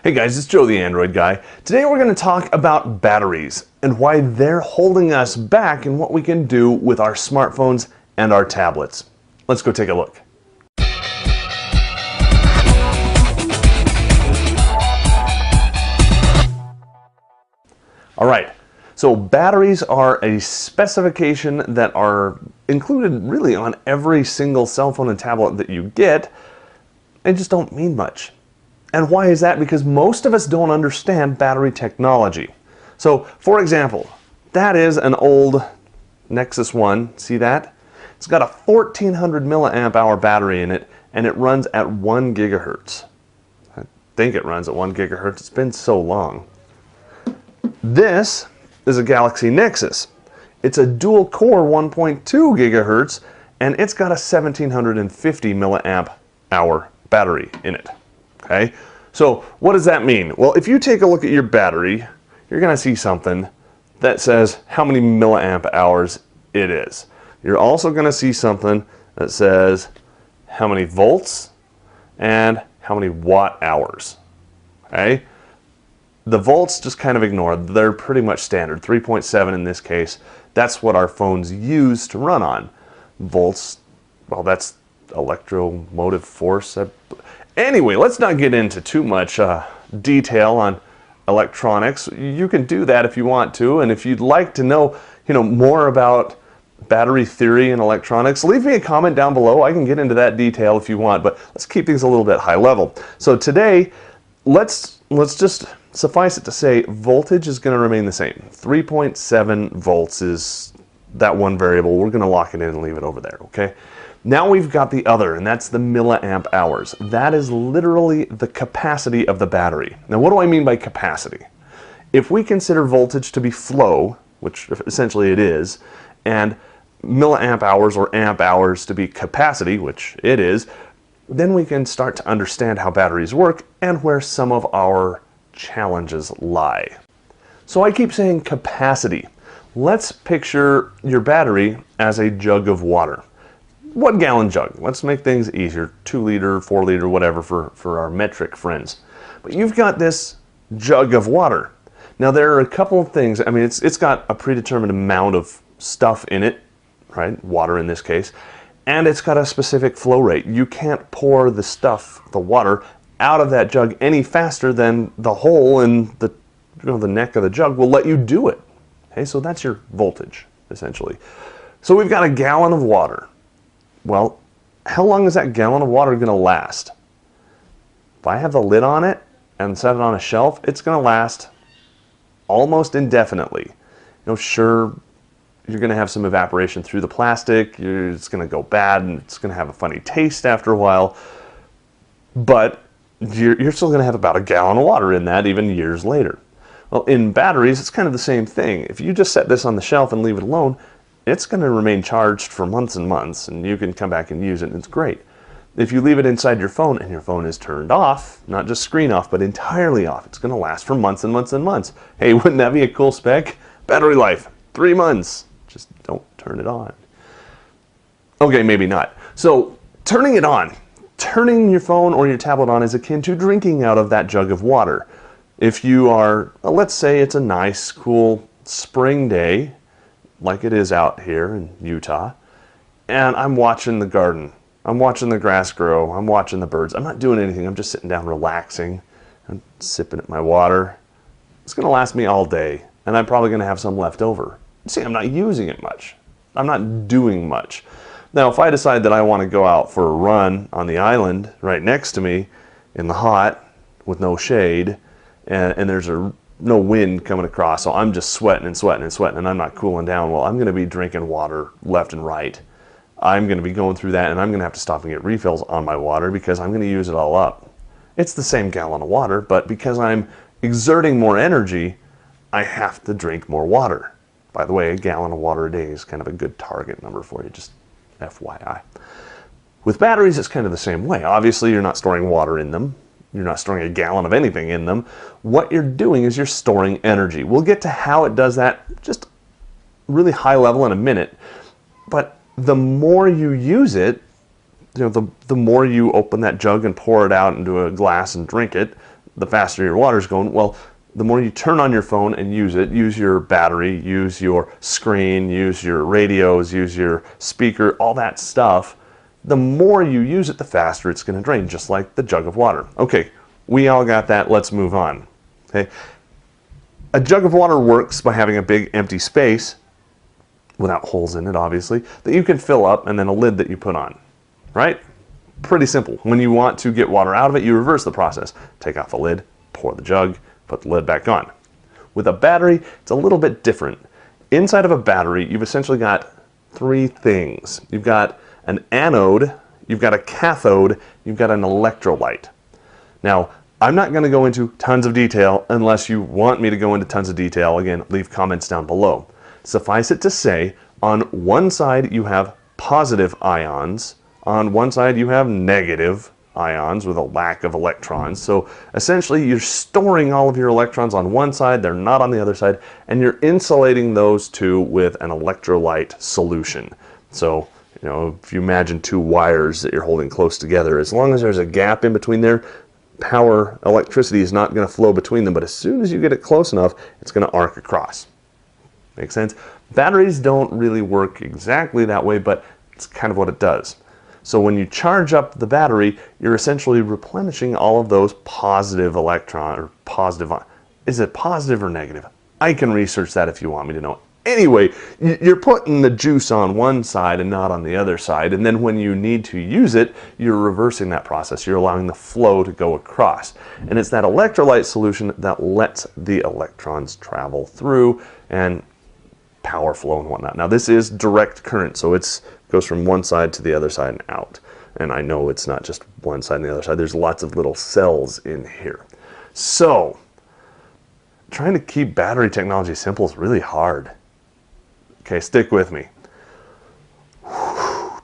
Hey guys, it's Joe the Android Guy. Today we're going to talk about batteries and why they're holding us back and what we can do with our smartphones and our tablets. Let's go take a look. Alright, so batteries are a specification that are included really on every single cell phone and tablet that you get and just don't mean much. And why is that? Because most of us don't understand battery technology. So, for example, that is an old Nexus 1. See that? It's got a 1400 milliamp hour battery in it, and it runs at 1 gigahertz. I think it runs at 1 gigahertz. It's been so long. This is a Galaxy Nexus. It's a dual core 1.2 gigahertz, and it's got a 1750 milliamp hour battery in it. Okay, so what does that mean? Well, if you take a look at your battery, you're going to see something that says how many milliamp hours it is. You're also going to see something that says how many volts and how many watt hours. Okay, the volts just kind of ignore. They're pretty much standard, 3.7 in this case. That's what our phones use to run on. Volts, well, that's electromotive force. Anyway, let's not get into too much detail on electronics. You can do that if you want to, and if you'd like to know, more about battery theory and electronics, leave me a comment down below. I can get into that detail if you want, but let's keep things a little bit high level. So today, let's just suffice it to say, voltage is going to remain the same. 3.7 volts is that one variable. We're going to lock it in and leave it over there, okay? Now we've got the other, and that's the milliamp hours. That is literally the capacity of the battery. Now what do I mean by capacity? If we consider voltage to be flow, which essentially it is, and milliamp hours or amp hours to be capacity, which it is, then we can start to understand how batteries work and where some of our challenges lie. So I keep saying capacity. Let's picture your battery as a jug of water. 1 gallon jug. Let's make things easier. 2 liter, 4 liter, whatever for our metric friends. But you've got this jug of water. Now there are a couple of things. I mean, it's got a predetermined amount of stuff in it, right? Water in this case. And it's got a specific flow rate. You can't pour the stuff, the water, out of that jug any faster than the hole in the neck of the jug will let you do it. Okay, so that's your voltage, essentially. So we've got a gallon of water. Well, how long is that gallon of water going to last? If I have the lid on it and set it on a shelf, it's going to last almost indefinitely. Sure, you're going to have some evaporation through the plastic. It's going to go bad and it's going to have a funny taste after a while. But you're still going to have about a gallon of water in that even years later. Well, in batteries, it's kind of the same thing. If you just set this on the shelf and leave it alone, it's going to remain charged for months and months, and you can come back and use it, and it's great. If you leave it inside your phone and your phone is turned off, not just screen off, but entirely off, it's going to last for months and months and months. Hey, wouldn't that be a cool spec? Battery life, 3 months. Just don't turn it on. Okay, maybe not. So, turning it on, turning your phone or your tablet on is akin to drinking out of that jug of water. If you are, let's say it's a nice, cool spring day, like it is out here in Utah, and I'm watching the garden. I'm watching the grass grow. I'm watching the birds. I'm not doing anything. I'm just sitting down relaxing. I'm sipping at my water. It's going to last me all day, and I'm probably going to have some left over. See, I'm not using it much. I'm not doing much. Now, if I decide that I want to go out for a run on the island right next to me in the hot with no shade, and there's no wind coming across, so I'm just sweating and sweating and sweating, and I'm not cooling down, well, I'm going to be drinking water left and right. I'm going to be going through that, and I'm going to have to stop and get refills on my water because I'm going to use it all up. It's the same gallon of water, but because I'm exerting more energy, I have to drink more water. By the way, a gallon of water a day is kind of a good target number for you, just FYI. With batteries, it's kind of the same way. Obviously, you're not storing water in them. You're not storing a gallon of anything in them. What you're doing is you're storing energy. We'll get to how it does that just really high level in a minute. But the more you use it, the more you open that jug and pour it out into a glass and drink it, the faster your water's going. Well, the more you turn on your phone and use it, use your battery, use your screen, use your radios, use your speaker, all that stuff, the more you use it, the faster it's going to drain, just like the jug of water. Okay, we all got that. Let's move on. Okay, a jug of water works by having a big empty space, without holes in it, obviously, that you can fill up, and then a lid that you put on, right? Pretty simple. When you want to get water out of it, you reverse the process. Take off the lid, pour the jug, put the lid back on. With a battery, it's a little bit different. Inside of a battery, you've essentially got three things. You've got an anode, you've got a cathode, you've got an electrolyte. Now, I'm not going to go into tons of detail unless you want me to go into tons of detail. Again, leave comments down below. Suffice it to say, on one side you have positive ions, on one side you have negative ions with a lack of electrons. So essentially you're storing all of your electrons on one side, they're not on the other side, and you're insulating those two with an electrolyte solution. So, you know, if you imagine two wires that you're holding close together, as long as there's a gap in between there, electricity is not going to flow between them, but as soon as you get it close enough, it's going to arc across. Make sense? Batteries don't really work exactly that way, but it's kind of what it does. So when you charge up the battery, you're essentially replenishing all of those positive electrons, or positive, is it positive or negative? I can research that if you want me to know. Anyway, you're putting the juice on one side and not on the other side, and then when you need to use it, you're reversing that process. You're allowing the flow to go across. And it's that electrolyte solution that lets the electrons travel through and power flow and whatnot. Now this is direct current, so it goes from one side to the other side and out. And I know it's not just one side and the other side. There's lots of little cells in here. So trying to keep battery technology simple is really hard. Okay, stick with me.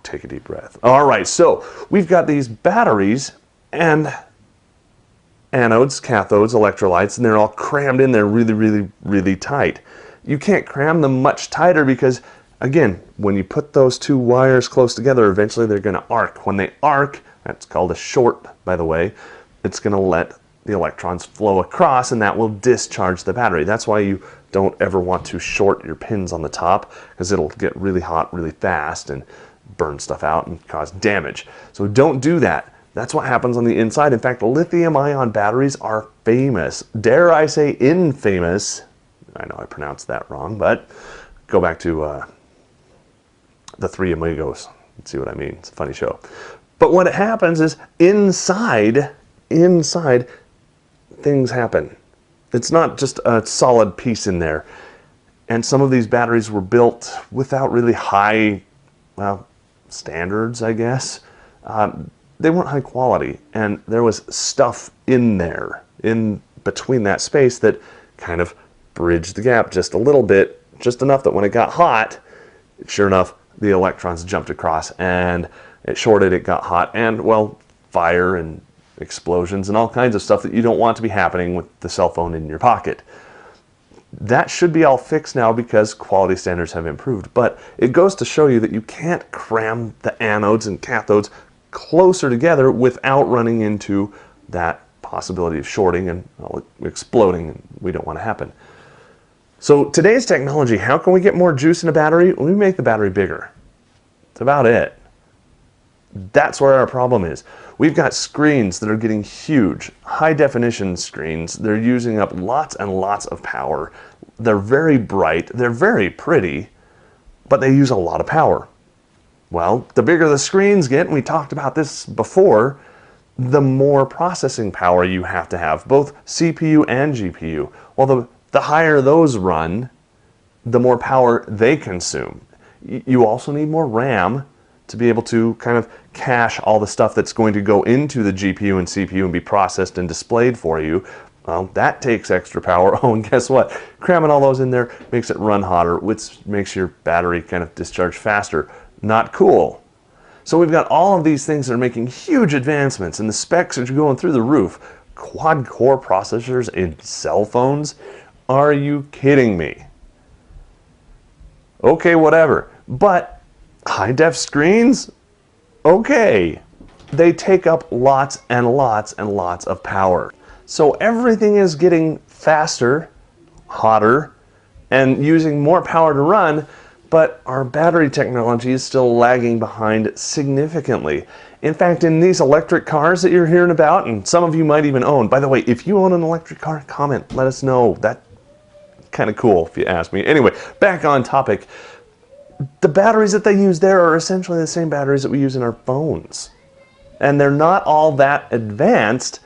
Take a deep breath. All right, so we've got these batteries and anodes, cathodes, electrolytes, and they're all crammed in there really, really, really tight. You can't cram them much tighter because, again, when you put those two wires close together, eventually they're going to arc. When they arc, that's called a short, by the way, it's going to let the electrons flow across, and that will discharge the battery. That's why you don't ever want to short your pins on the top, because it'll get really hot really fast and burn stuff out and cause damage. So don't do that. That's what happens on the inside. In fact, lithium-ion batteries are famous, dare I say infamous. I know I pronounced that wrong, but go back to the Three Amigos and see what I mean. It's a funny show. But what happens is inside things happen. It's not just a solid piece in there. And some of these batteries were built without really high, well, standards, I guess. They weren't high quality, and there was stuff in there, in between that space, that kind of bridged the gap just a little bit, just enough that when it got hot, sure enough, the electrons jumped across and it shorted, it got hot, and, well, fire and explosions and all kinds of stuff that you don't want to be happening with the cell phone in your pocket. That should be all fixed now because quality standards have improved, but it goes to show you that you can't cram the anodes and cathodes closer together without running into that possibility of shorting and exploding, and we don't want to happen. So today's technology, how can we get more juice in a battery? We make the battery bigger. That's about it. That's where our problem is. We've got screens that are getting huge, high definition screens. They're using up lots and lots of power. They're very bright, they're very pretty, but they use a lot of power. Well, the bigger the screens get, and we talked about this before, the more processing power you have to have, both CPU and GPU. Well, the higher those run, the more power they consume. You also need more RAM to be able to kind of cache all the stuff that's going to go into the GPU and CPU and be processed and displayed for you. Well, that takes extra power. Oh, and guess what? Cramming all those in there makes it run hotter, which makes your battery kind of discharge faster. Not cool. So we've got all of these things that are making huge advancements, and the specs are going through the roof. Quad-core processors in cell phones? Are you kidding me? Okay, whatever. But high-def screens? Okay. They take up lots and lots and lots of power. So everything is getting faster, hotter, and using more power to run, but our battery technology is still lagging behind significantly. In fact, in these electric cars that you're hearing about, and some of you might even own, by the way, if you own an electric car, comment, let us know. That's kind of cool if you ask me. Anyway, back on topic. The batteries that they use there are essentially the same batteries that we use in our phones. And they're not all that advanced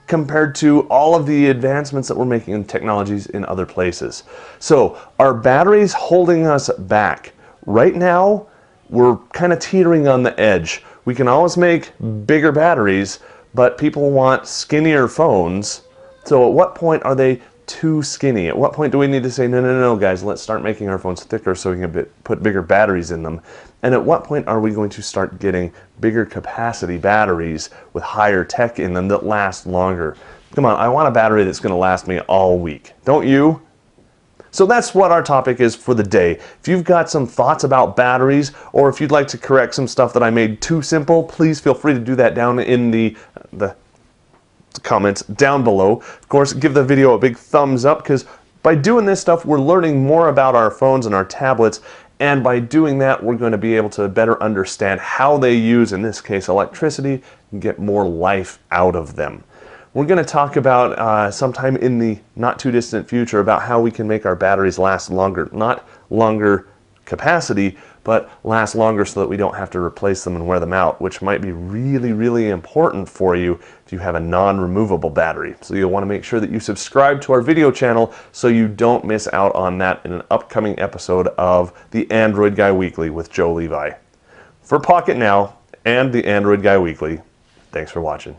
compared to all of the advancements that we're making in technologies in other places. So, are batteries holding us back? Right now, we're kind of teetering on the edge. We can always make bigger batteries, but people want skinnier phones. So at what point are they too skinny? At what point do we need to say, no, no, no, guys, let's start making our phones thicker so we can put bigger batteries in them? And at what point are we going to start getting bigger capacity batteries with higher tech in them that last longer? Come on, I want a battery that's going to last me all week. Don't you? So that's what our topic is for the day. If you've got some thoughts about batteries, or if you'd like to correct some stuff that I made too simple, please feel free to do that down in the comments down below. Of course, give the video a big thumbs up, because by doing this stuff, we're learning more about our phones and our tablets, and by doing that, we're going to be able to better understand how they use, in this case, electricity, and get more life out of them. We're going to talk about sometime in the not too distant future about how we can make our batteries last longer. Not longer capacity, but last longer so that we don't have to replace them and wear them out, which might be really, really important for you if you have a non-removable battery. So you'll want to make sure that you subscribe to our video channel so you don't miss out on that in an upcoming episode of the Android Guy Weekly with Joe Levi. For Pocket Now and the Android Guy Weekly, thanks for watching.